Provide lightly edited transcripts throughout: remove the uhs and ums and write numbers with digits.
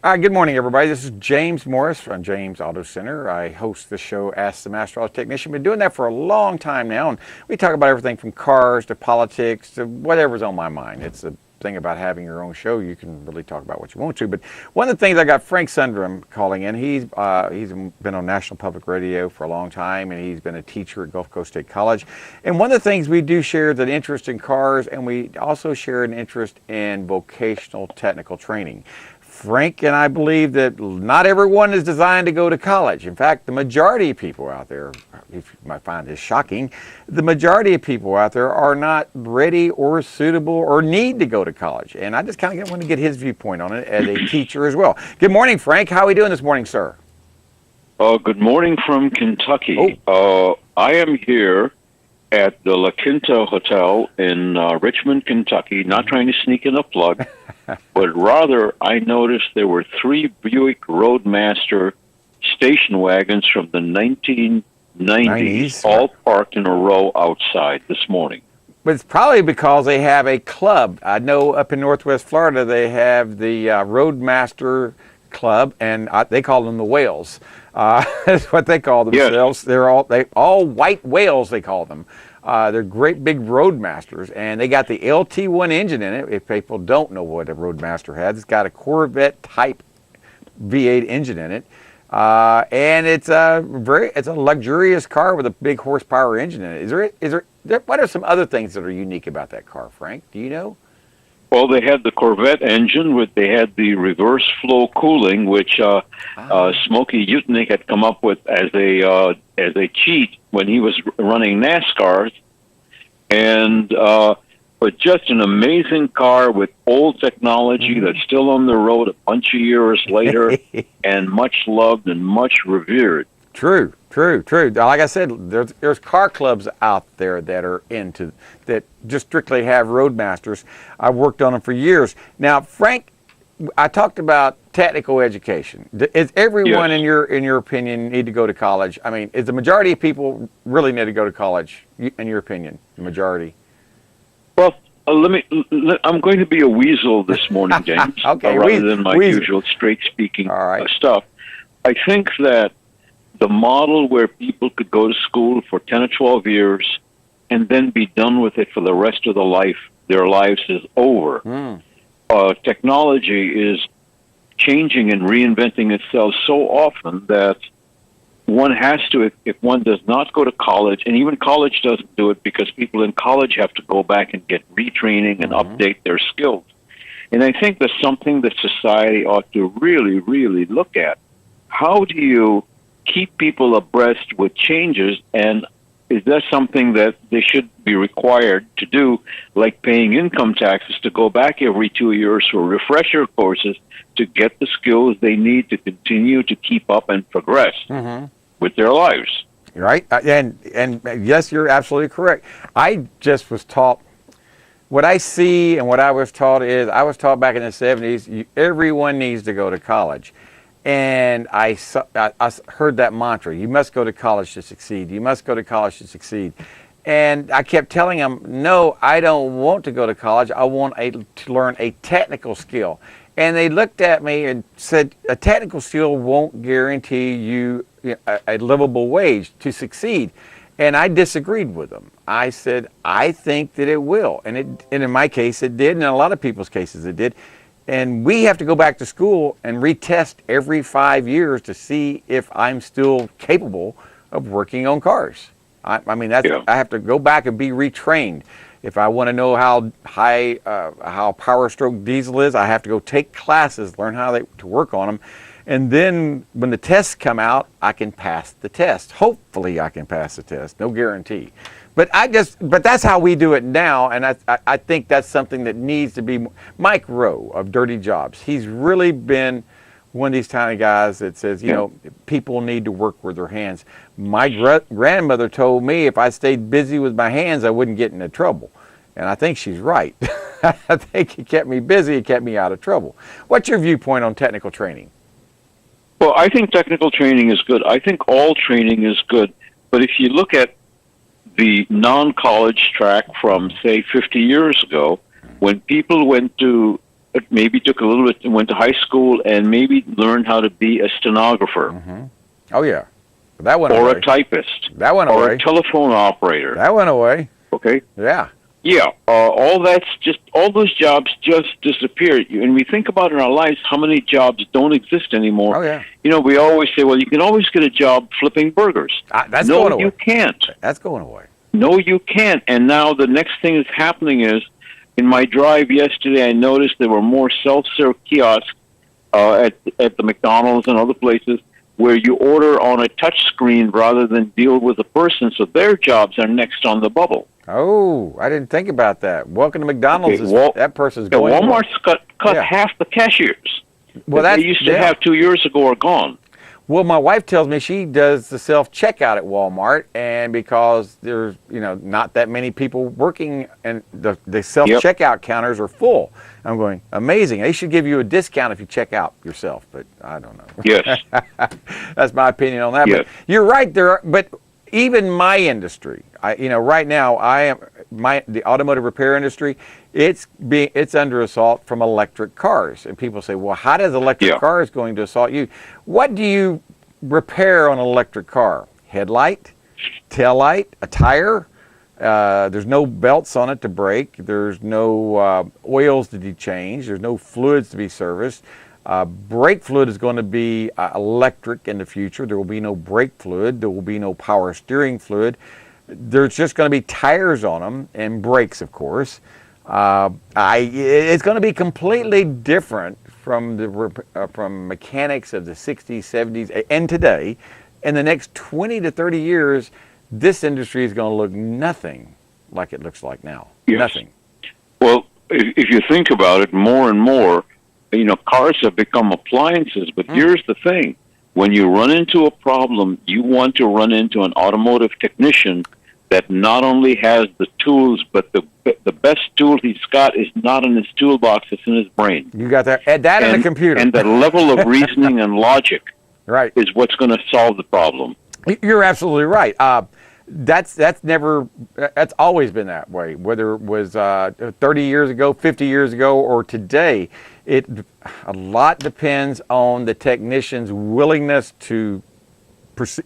Good morning, everybody. This is James Morris from James Auto Center. I host the show Ask the Master Auto Technician. Been doing that for a long time now, and we talk about everything from cars to politics to whatever's on my mind. It's the thing about having your own show. You can really talk about what you want to. But one of the things, I got Frank Sundrum calling in. He's been on National Public Radio for a long time, and he's been a teacher at Gulf Coast State College. And one of the things we do share is an interest in cars, and we also share an interest in vocational technical training. Frank and I believe that not everyone is designed to go to college. In fact, the majority of people out there, if you might find this shocking, the majority of people out there are not ready or suitable or need to go to college. And I just kind of want to get his viewpoint on it as a teacher as well. Good morning, Frank. How are we doing this morning, sir? Good morning from Kentucky. I am here at the La Quinta Hotel in Richmond, Kentucky, not trying to sneak in a plug, but rather I noticed there were 3 Buick Roadmaster station wagons from the 1990s all parked in a row outside this morning. But it's probably because they have a club. I know up in Northwest Florida they have the Roadmaster Club, and they call them the whales. That's what they call themselves. Yes. They're all white whales, they call them. They're great big Roadmasters, and they got the LT1 engine in it. If people don't know what a Roadmaster has, it's got a Corvette type V8 engine in it, and it's a luxurious car with a big horsepower engine in it. What are some other things that are unique about that car, Frank? Do you know? Well, they had the Corvette engine, they had the reverse flow cooling, which Smokey Yutnik had come up with as a cheat when he was running NASCAR, and but just an amazing car with old technology that's still on the road a bunch of years later, and much loved and much revered. True. Like I said, there's car clubs out there that just strictly have Roadmasters. I've worked on them for years. Now, Frank, I talked about technical education. Is everyone, yes, in your opinion, need to go to college? I mean, is the majority of people really need to go to college? In your opinion, the majority? Well, I'm going to be a weasel this morning, James. Okay, rather than my usual straight-speaking stuff. I think that the model where people could go to school for 10 or 12 years and then be done with it for the rest of their lives is over. Technology is changing and reinventing itself so often that one has to, if one does not go to college, and even college doesn't do it because people in college have to go back and get retraining and update their skills. And I think that's something that society ought to really, really look at. How do you keep people abreast with changes, and is that something that they should be required to do, like paying income taxes to go back every 2 years for refresher courses to get the skills they need to continue to keep up and progress with their lives? Right, and yes, you're absolutely correct. I just was taught, what I see and what I was taught back in the 70s, everyone needs to go to college. And I heard that mantra, you must go to college to succeed. You must go to college to succeed. And I kept telling them, no, I don't want to go to college. I want to learn a technical skill. And they looked at me and said, a technical skill won't guarantee you a livable wage to succeed. And I disagreed with them. I said, I think that it will. And in my case, it did. And in a lot of people's cases, it did. And we have to go back to school and retest every 5 years to see if I'm still capable of working on cars. I have to go back and be retrained. If I want to know how power stroke diesel is, I have to go take classes, learn how to work on them. And then when the tests come out, I can pass the test. Hopefully I can pass the test, no guarantee. But that's how we do it now, and I think that's something that needs to be. Mike Rowe of Dirty Jobs, he's really been one of these tiny guys that says, people need to work with their hands. My grandmother told me if I stayed busy with my hands, I wouldn't get into trouble. And I think she's right. I think it kept me busy, it kept me out of trouble. What's your viewpoint on technical training? Well, I think technical training is good. I think all training is good. But if you look at the non-college track from, say, 50 years ago, when people went to maybe took a little bit, went to high school, and maybe learned how to be a stenographer. Mm-hmm. Oh yeah, that went or away. Or a typist. That went or away. Or a telephone operator. That went away. Okay. Yeah. Yeah. All those jobs just disappeared. And we think about in our lives how many jobs don't exist anymore. Oh yeah. We always say, well, you can always get a job flipping burgers. That's going away. No, you can't. That's going away. No, you can't. And now the next thing that's happening is, in my drive yesterday, I noticed there were more self-serve kiosks at the McDonald's and other places where you order on a touch screen rather than deal with a person. So their jobs are next on the bubble. Oh, I didn't think about that. Welcome to McDonald's. Okay, That person's going. Walmart's cut half the cashiers that they used to have 2 years ago are gone. Well, my wife tells me she does the self-checkout at Walmart, and because there's not that many people working, and the self-checkout counters are full. I'm going, amazing. They should give you a discount if you check out yourself, but I don't know. Yes. That's my opinion on that. Yes. But you're right. But even my industry, right now, the automotive repair industry, it's under assault from electric cars. And people say, well, how does electric cars going to assault you? What do you repair on an electric car? Headlight, tail light, a tire. There's no belts on it to brake. There's no oils to be changed. There's no fluids to be serviced. Brake fluid is going to be electric in the future. There will be no brake fluid. There will be no power steering fluid. There's just going to be tires on them and brakes, of course. It's going to be completely different from mechanics of the 60s, 70s, and today. In the next 20 to 30 years, this industry is going to look nothing like it looks like now. Yes. Nothing. Well, if you think about it, more and more, cars have become appliances. But here's the thing. When you run into a problem, you want to run into an automotive technician that not only has the tools, but the best tool he's got is not in his toolbox, it's in his brain. You got that. Add that in the computer. And the level of reasoning and logic is what's going to solve the problem. You're absolutely right. That's always been that way, whether it was 30 years ago, 50 years ago, or today. A lot depends on the technician's willingness to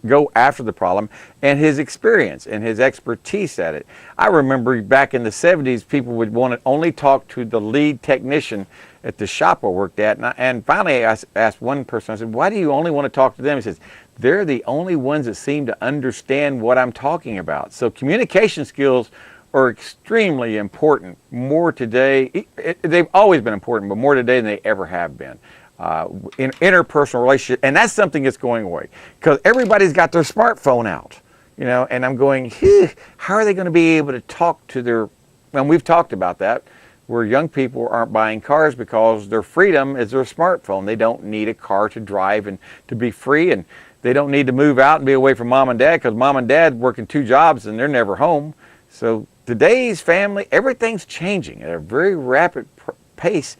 go after the problem and his experience and his expertise at it. I remember back in the 70s, people would want to only talk to the lead technician at the shop I worked at. And finally, I asked one person, I said, why do you only want to talk to them? He says, they're the only ones that seem to understand what I'm talking about. So communication skills are extremely important, more today. They've always been important, but more today than they ever have been. In interpersonal relationship, and that's something that's going away because everybody's got their smartphone out, and I'm going, how are they going to be able to talk to their, and we've talked about that, where young people aren't buying cars because their freedom is their smartphone. They don't need a car to drive and to be free, and they don't need to move out and be away from mom and dad because mom and dad working 2 jobs and they're never home. So today's family, everything's changing at a very rapid pace.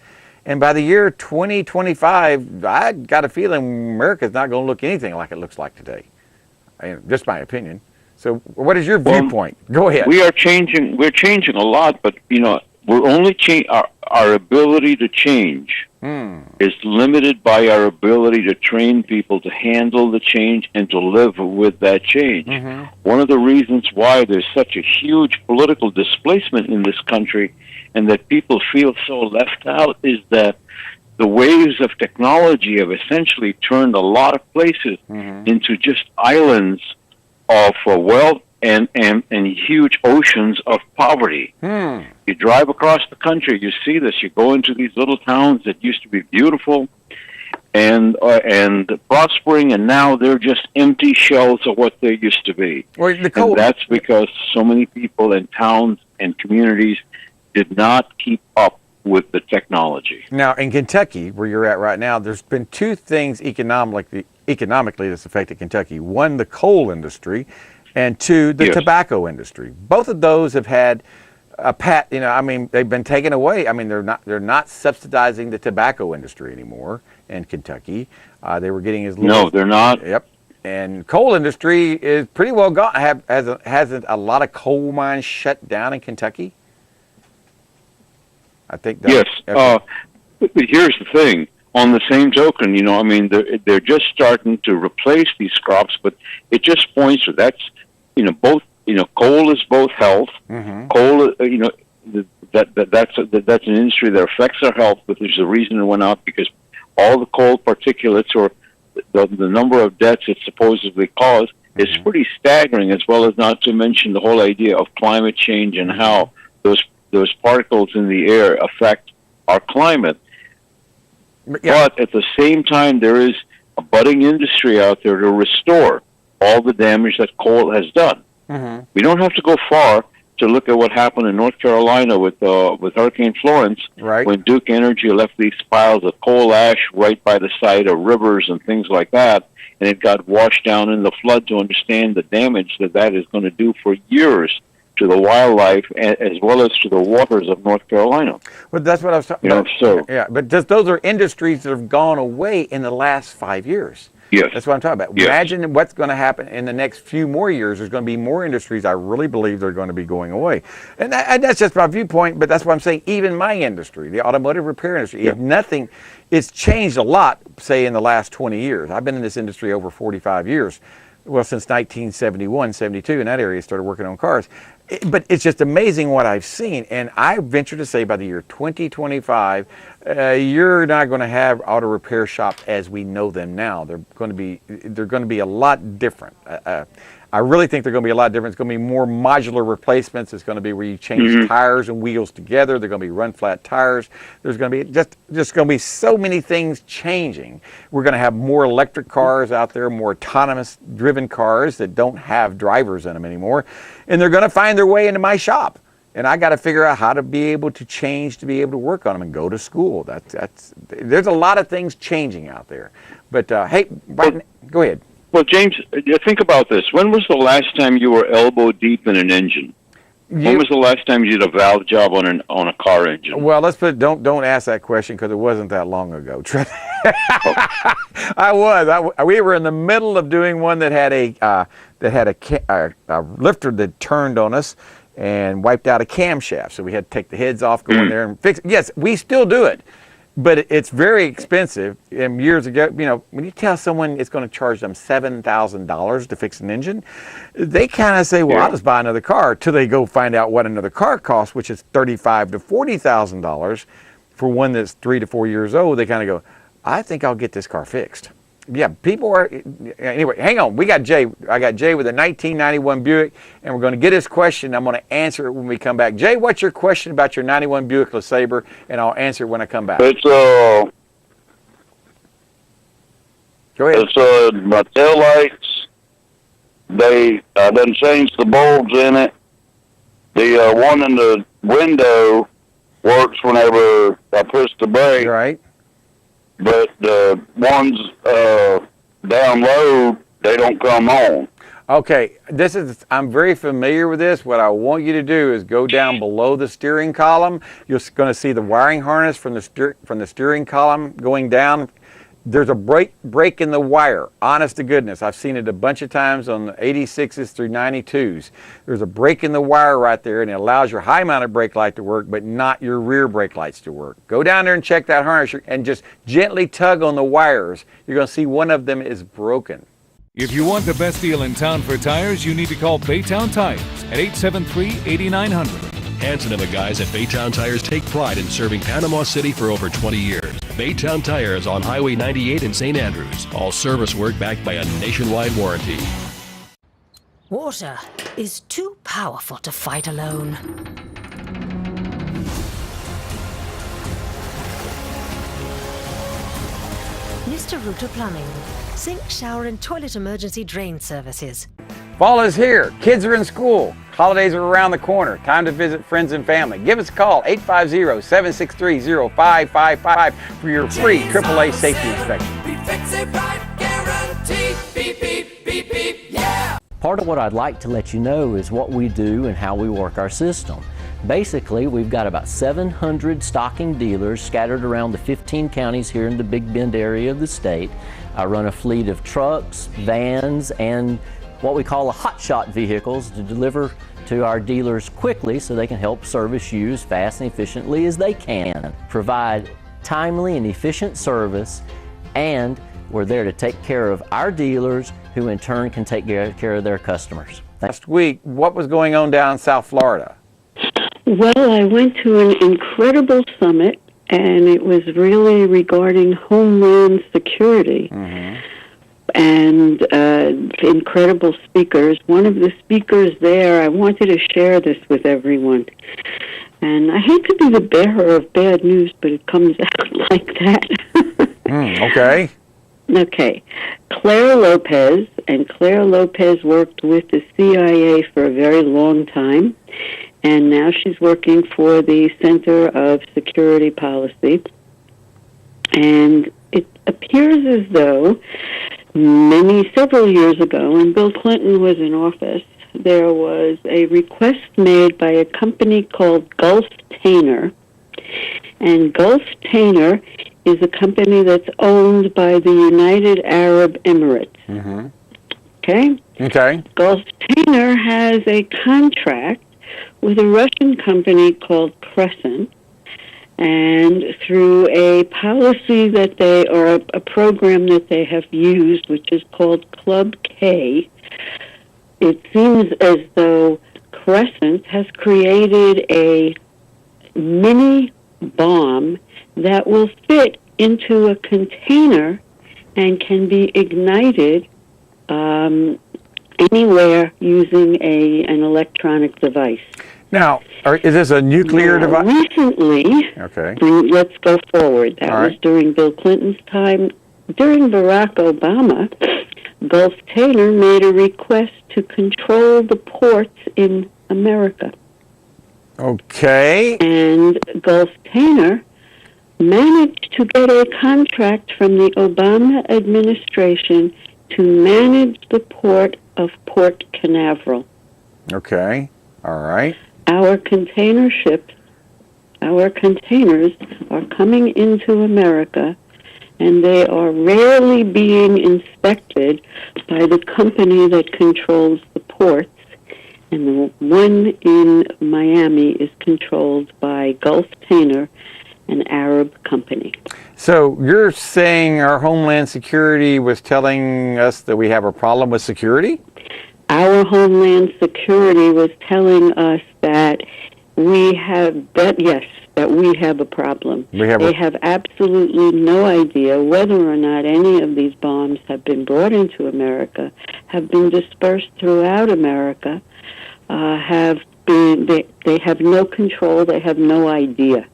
And by the year 2025, I got a feeling America's not going to look anything like it looks like today. Just my opinion. So what is your viewpoint? Go ahead. We are changing. We're changing a lot, but, we're only our ability to change is limited by our ability to train people to handle the change and to live with that change. Mm-hmm. One of the reasons why there's such a huge political displacement in this country and that people feel so left out is that the waves of technology have essentially turned a lot of places into just islands of wealth and huge oceans of poverty. You drive across the country, you see this. You go into these little towns that used to be beautiful and prospering, and now they're just empty shells of what they used to be. Well, and that's because so many people in towns and communities did not keep up with the technology. Now, in Kentucky, where you're at right now, there's been 2 things economically that's affected Kentucky. 1, the coal industry, and 2, the tobacco industry. Both of those have had they've been taken away. They're not subsidizing the tobacco industry anymore in Kentucky. They were getting as little. No, they're not. Yep. And coal industry is pretty well gone. Hasn't a lot of coal mines shut down in Kentucky? I think that, yes. Okay. But here's the thing. On the same token, I mean, they're just starting to replace these crops, but it just points to that's, both, coal is both health. Mm-hmm. Coal, that's an industry that affects our health, but there's a reason it went up because all the coal particulates or the number of deaths it supposedly caused is pretty staggering, as well as not to mention the whole idea of climate change and how those particles in the air affect our climate. Yeah. But at the same time, there is a budding industry out there to restore all the damage that coal has done. Mm-hmm. We don't have to go far to look at what happened in North Carolina with Hurricane Florence, right, when Duke Energy left these piles of coal ash right by the side of rivers and things like that, and it got washed down in the flood. To understand the damage that is going to do for years to the wildlife as well as to the waters of North Carolina. Well, that's what I was talking about. Yeah, but those are industries that have gone away in the last 5 years. Yes. That's what I'm talking about. Yes. Imagine what's going to happen in the next few more years. There's going to be more industries I really believe they're going to be going away. And that's just my viewpoint, but that's what I'm saying. Even my industry, the automotive repair industry, if nothing, it's changed a lot, say, in the last 20 years. I've been in this industry over 45 years. Well, since 1971, 72, in that area, started working on cars. But it's just amazing what I've seen. And I venture to say by the year 2025, you're not going to have auto repair shops as we know them now. They're going to be a lot different. I really think they're going to be a lot different. It's going to be more modular replacements. It's going to be where you change tires and wheels together. They're going to be run flat tires. There's going to be just going to be so many things changing. We're going to have more electric cars out there, more autonomous driven cars that don't have drivers in them anymore. And they're going to find their way into my shop. And I got to figure out how to be able to change to be able to work on them and go to school. There's a lot of things changing out there. But hey, Brian, go ahead. Well, James, think about this. When was the last time you were elbow deep in an engine? When was the last time you did a valve job on a car engine? Well, don't ask that question because it wasn't that long ago. We were in the middle of doing one that had a lifter that turned on us and wiped out a camshaft. So we had to take the heads off, go in there and fix it. Yes, we still do it. But it's very expensive. And years ago, when you tell someone it's going to charge them $7,000 to fix an engine, they kind of say, well, I'll just buy another car, till they go find out what another car costs, which is $35,000 to $40,000 for one that's 3 to 4 years old. They kind of go, I think I'll get this car fixed. Yeah, people are, anyway, hang on. We got Jay. I got Jay with a 1991 Buick, and we're going to get his question. I'm going to answer it when we come back. Jay, what's your question about your 91 Buick LeSabre? And I'll answer it when I come back. It's, go ahead. It's, my taillights, they done changed the bulbs in it. The one in the window works whenever I push the brake. Right. But the ones down low, they don't come on. Okay, I'm very familiar with this. What I want you to do is go down below the steering column. You're going to see the wiring harness from the steering column going down. There's a break in the wire. Honest to goodness, I've seen it a bunch of times on the 86s through 92s. There's a break in the wire right there, and it allows your high-mounted brake light to work, but not your rear brake lights to work. Go down there and check that harness and just gently tug on the wires. You're going to see one of them is broken. If you want the best deal in town for tires, you need to call Baytown Tires at 873-8900. Hanson and the guys at Baytown Tires take pride in serving Panama City for over 20 years. Baytown Tires on Highway 98 in St. Andrews. All service work backed by a nationwide warranty. Water is too powerful to fight alone. Mr. Router Plumbing. Sink, shower, and toilet emergency drain services. Fall is here. Kids are in school. Holidays are around the corner. Time to visit friends and family. Give us a call, 850-763-0555 for your free AAA safety inspection. We fix it right, guaranteed. Beep, beep, beep, beep, yeah. Part of what I'd like to let you know is what we do and how we work our system. Basically, we've got about 700 stocking dealers scattered around the 15 counties here in the Big Bend area of the state. I run a fleet of trucks, vans, and what we call hotshot vehicles to deliver to our dealers quickly so they can help service you as fast and efficiently as they can. Provide timely, and efficient service, and we're there to take care of our dealers, who in turn can take care of their customers. Last week, what was going on down in South Florida? Well, I went to an incredible summit, and it was really regarding Homeland Security. And incredible speakers. One of the speakers there, I wanted to share this with everyone. And I hate to be the bearer of bad news, but it comes out like that. Okay. Okay. Claire Lopez, and Claire Lopez worked with the CIA for a very long time, and now she's working for the Center of Security Policy. And it appears as though several years ago, when Bill Clinton was in office, there was a request made by a company called Gulf Tainer. And Gulf Tainer is a company that's owned by the United Arab Emirates. Okay? Okay. Gulf Tainer has a contract with a Russian company called Crescent, and through a policy that or a program that they have used, which is called Club K, it seems as though Crescent has created a mini bomb that will fit into a container and can be ignited anywhere using an electronic device. Now, is this a nuclear device? Recently, Okay. Let's go forward. That All was right. during Bill Clinton's time. During Barack Obama, Gulf Tainer made a request to control the ports in America. Okay. And Gulf Tainer managed to get a contract from the Obama administration to manage the port of Port Canaveral. Okay. All right. Our container ships, our containers are coming into America, and they are rarely being inspected by the company that controls the ports. And the one in Miami is controlled by Gulf Tainer, an Arab company. So you're saying our Homeland Security was telling us that we have a problem with security? Our Homeland Security was telling us that we have a problem. They have absolutely no idea whether or not any of these bombs have been brought into America, have been dispersed throughout America, they have no control, they have no idea.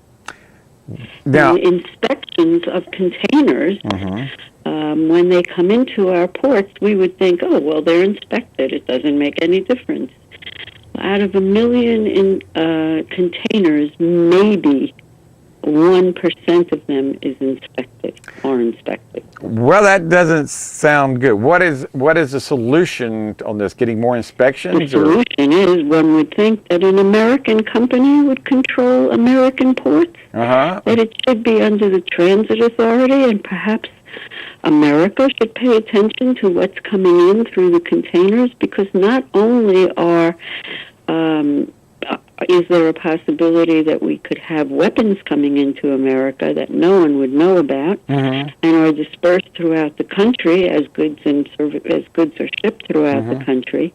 Now, inspections of containers, when they come into our ports, we would think, oh, well, they're inspected. It doesn't make any difference. Out of 1 million containers, maybe 1% of them is inspected. Well, that doesn't sound good. What is the solution on this? Getting more inspections? The solution is one would think that an American company would control American ports, that it should be under the Transit Authority, and perhaps America should pay attention to what's coming in through the containers, because not only is there a possibility that we could have weapons coming into America that no one would know about and are dispersed throughout the country as goods are shipped throughout the country,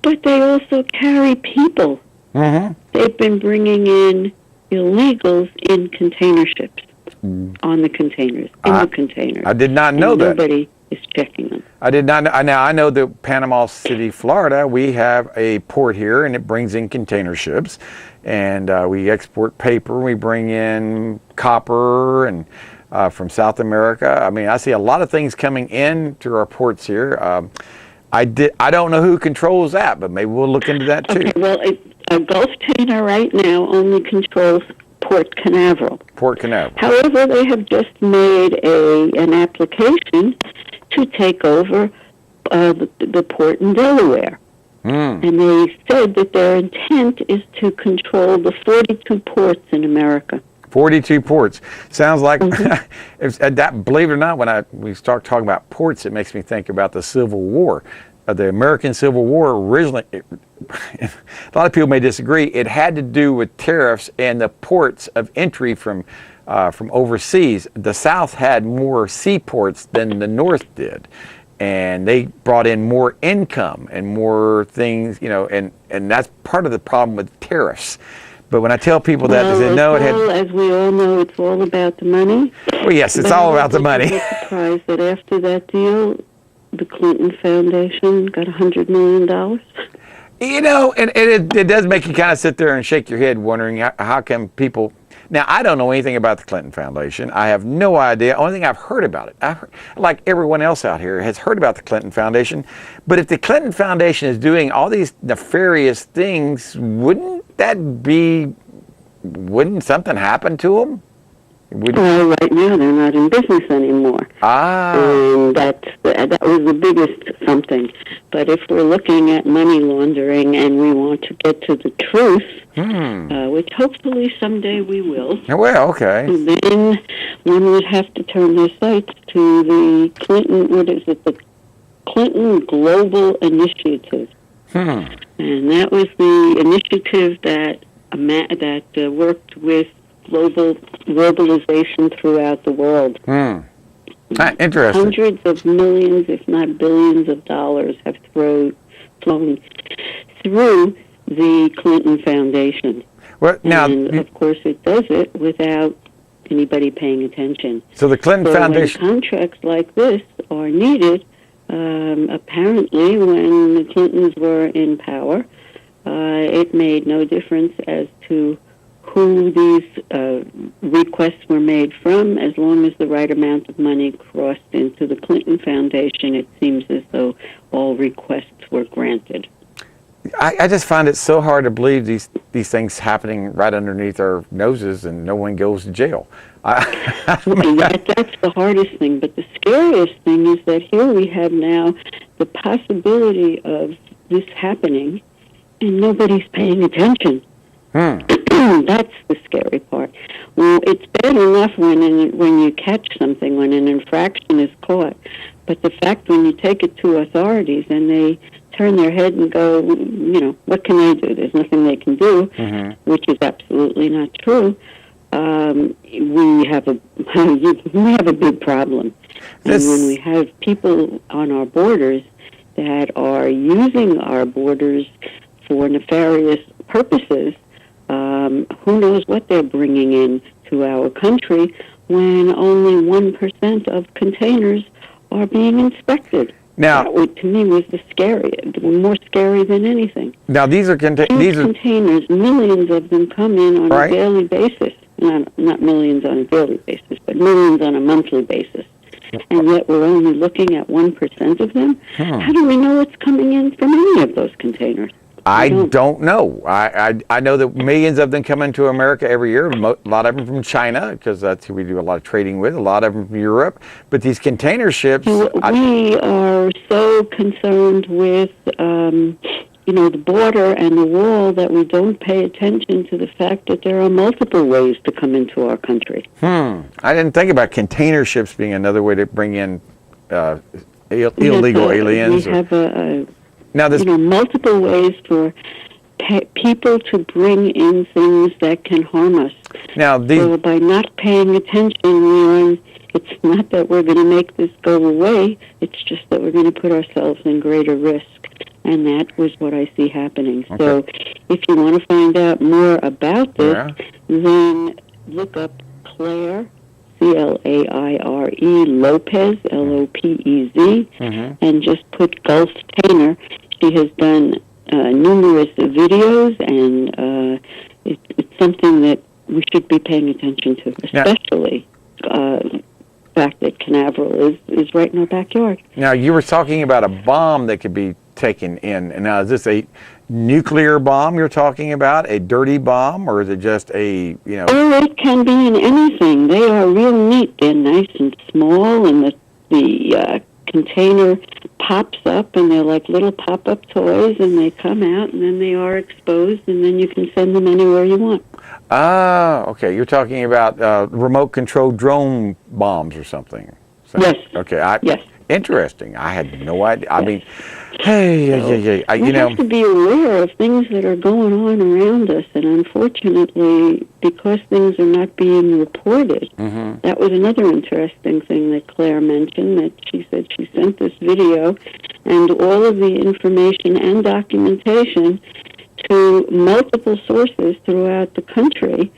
but they also carry people. They've been bringing in illegals in container ships, on the containers, the containers. I did not know that. Nobody is checking them. I did not know. Now, I know that Panama City, Florida, we have a port here, and it brings in container ships. And we export paper. We bring in copper and from South America. I mean, I see a lot of things coming in to our ports here. I don't know who controls that, but maybe we'll look into that too. Okay, well, Gulf Tainer right now only controls Port Canaveral. Port Canaveral. However, they have just made an application to take over the port in Delaware. And they said that their intent is to control the 42 ports in America. 42 ports. Sounds like, believe it or not, when we start talking about ports, it makes me think about the Civil War. The American Civil War originally, a lot of people may disagree, it had to do with tariffs and the ports of entry from from overseas. The South had more seaports than the North did, and they brought in more income and more things, you know, and that's part of the problem with tariffs. But when I tell people that, they say, no, as we all know, it's all about the money. Well, yes, it's all about the money. I'm surprised that after that deal, the Clinton Foundation got $100 million. You know, and it does make you kind of sit there and shake your head wondering how come people... Now, I don't know anything about the Clinton Foundation. I have no idea. Only thing I've heard about it, like everyone else out here, has heard about the Clinton Foundation. But if the Clinton Foundation is doing all these nefarious things, wouldn't something happen to them? Well, right now they're not in business anymore. And that was the biggest something. But if we're looking at money laundering and we want to get to the truth, which hopefully someday we will. Well, okay. Then one would have to turn their sights to the Clinton, the Clinton Global Initiative. And that was the initiative that worked with globalization throughout the world. Interesting. Hundreds of millions, if not billions of dollars have flown through the Clinton Foundation. Well, now, and of course it does it without anybody paying attention. So the Clinton Foundation... when contracts like this are needed, apparently when the Clintons were in power, it made no difference as to who these requests were made from. As long as the right amount of money crossed into the Clinton Foundation, it seems as though all requests were granted. I just find it so hard to believe these things happening right underneath our noses and no one goes to jail. That's the hardest thing. But the scariest thing is that here we have now the possibility of this happening and nobody's paying attention. That's the scary part. Well, it's bad enough when you catch something, when an infraction is caught. But the fact when you take it to authorities and they turn their head and go, you know, what can they do? There's nothing they can do, which is absolutely not true. We have a big problem. And when we have people on our borders that are using our borders for nefarious purposes, who knows what they're bringing in to our country when only 1% of containers are being inspected. Now, that to me was more scary than anything. Now these are containers. Millions of them come in on a daily basis. Not millions on a daily basis, but millions on a monthly basis. And yet we're only looking at 1% of them. How do we know what's coming in from any of those containers? I don't know. I know that millions of them come into America every year. A lot of them from China, because that's who we do a lot of trading with. A lot of them from Europe. But these container ships... We are so concerned with, the border and the wall that we don't pay attention to the fact that there are multiple ways to come into our country. I didn't think about container ships being another way to bring in illegal aliens. We have multiple ways for people to bring in things that can harm us. So by not paying attention, it's not that we're going to make this go away, it's just that we're going to put ourselves in greater risk. And that was what I see happening. Okay. So if you want to find out more about this, then look up Claire, Claire, Lopez, Lopez, and just put Gulf Tainer. She has done numerous videos, and it's something that we should be paying attention to, especially the fact that Canaveral is right in our backyard. Now, you were talking about a bomb that could be taken in. And now, is this a nuclear bomb you're talking about, a dirty bomb, or is it just a, Well, it can be in anything. They are real neat. They're nice and small, and the container pops up, and they're like little pop-up toys, and they come out, and then they are exposed, and then you can send them anywhere you want. Ah, okay. You're talking about remote-controlled drone bombs or something saying? Yes. Okay. Yes. Interesting. I had no idea. I mean, hey, We have to be aware of things that are going on around us, and unfortunately, because things are not being reported, that was another interesting thing that Claire mentioned, that she said she sent this video and all of the information and documentation to multiple sources throughout the country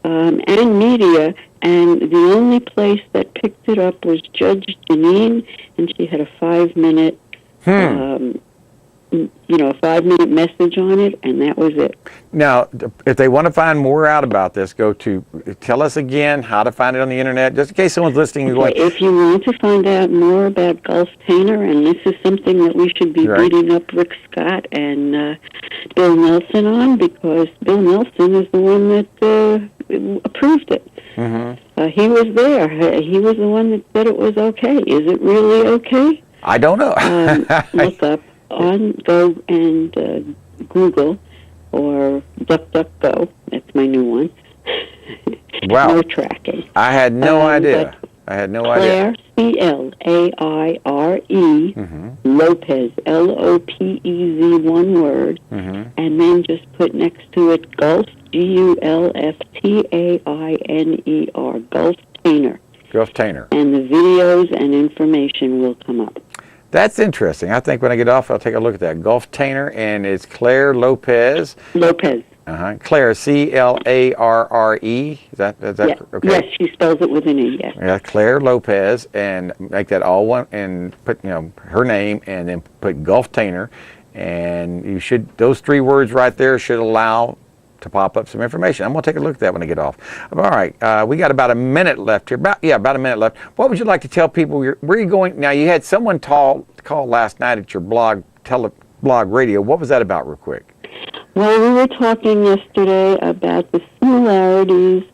and media, and the only place that picked it up was Judge Janine, and she had a 5-minute, a 5-minute message on it, and that was it. Now, if they want to find more out about this, tell us again how to find it on the internet, just in case someone's listening. Okay, if you want to find out more about Gulf Tainer, and this is something that we should be beating up Rick Scott and Bill Nelson on, because Bill Nelson is the one that approved it. He was there. He was the one that said it was okay. Is it really okay? I don't know. Look up go and Google or DuckDuckGo. That's my new one. Wow. No tracking. I had no idea. Claire, C-L-A-I-R-E, Lopez, L-O-P-E-Z, one word, and then just put next to it Gulf, G-U-L-F-T-A-I-N-E-R, Gulf Tainer. Gulf Tainer. And the videos and information will come up. That's interesting. I think when I get off, I'll take a look at that. Gulf Tainer, and it's Claire Lopez. Lopez. Claire, C-L-A-R-R-E. Is that yes. okay? Yes, she spells it with an E, yes. Yeah, Claire Lopez, and make that all one, and put her name, and then put Gulf Tainer, and you should, those 3 words right there should allow to pop up some information. I'm going to take a look at that when I get off. All right, we got about a minute left here. About a minute left. What would you like to tell people? Where are you going? Now, you had someone call last night at your blog radio. What was that about, real quick? Well, we were talking yesterday about the similarities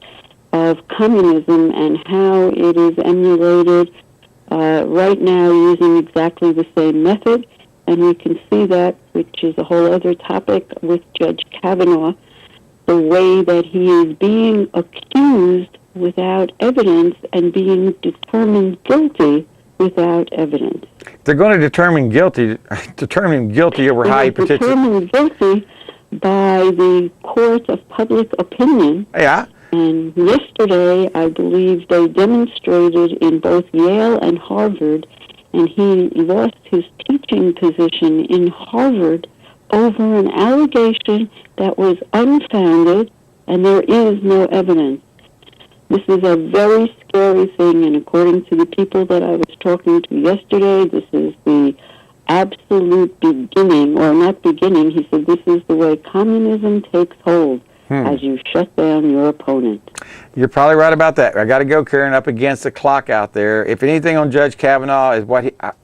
of communism and how it is emulated right now using exactly the same method. And we can see that, which is a whole other topic, with Judge Kavanaugh, the way that he is being accused without evidence and being determined guilty without evidence. They're going to determine him guilty over how he petitioned. Determined guilty by the court of public opinion. Yeah. And yesterday, I believe they demonstrated in both Yale and Harvard, and he lost his teaching position in Harvard over an allegation that was unfounded, and there is no evidence. This is a very scary thing, and according to the people that I was talking to yesterday, this is the absolute beginning, or not beginning. He said this is the way communism takes hold, as you shut down your opponent. You're probably right about that. I got to go, Karen, up against the clock out there. If anything on Judge Kavanaugh is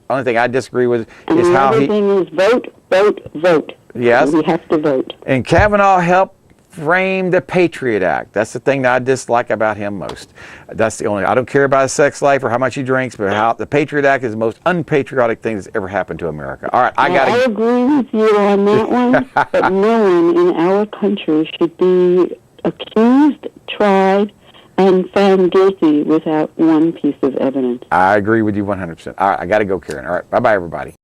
only thing I disagree with is how he... And the other thing is vote, vote, vote. Yes. We have to vote. And Kavanaugh helped frame the Patriot Act. That's the thing that I dislike about him most. That's the only... I don't care about his sex life or how much he drinks, but how the Patriot Act is the most unpatriotic thing that's ever happened to America. All right, I agree with you on that one, but no one in our country should be accused, tried, and found guilty without one piece of evidence. I agree with you 100%. All right, I got to go, Karen. All right, bye-bye, everybody.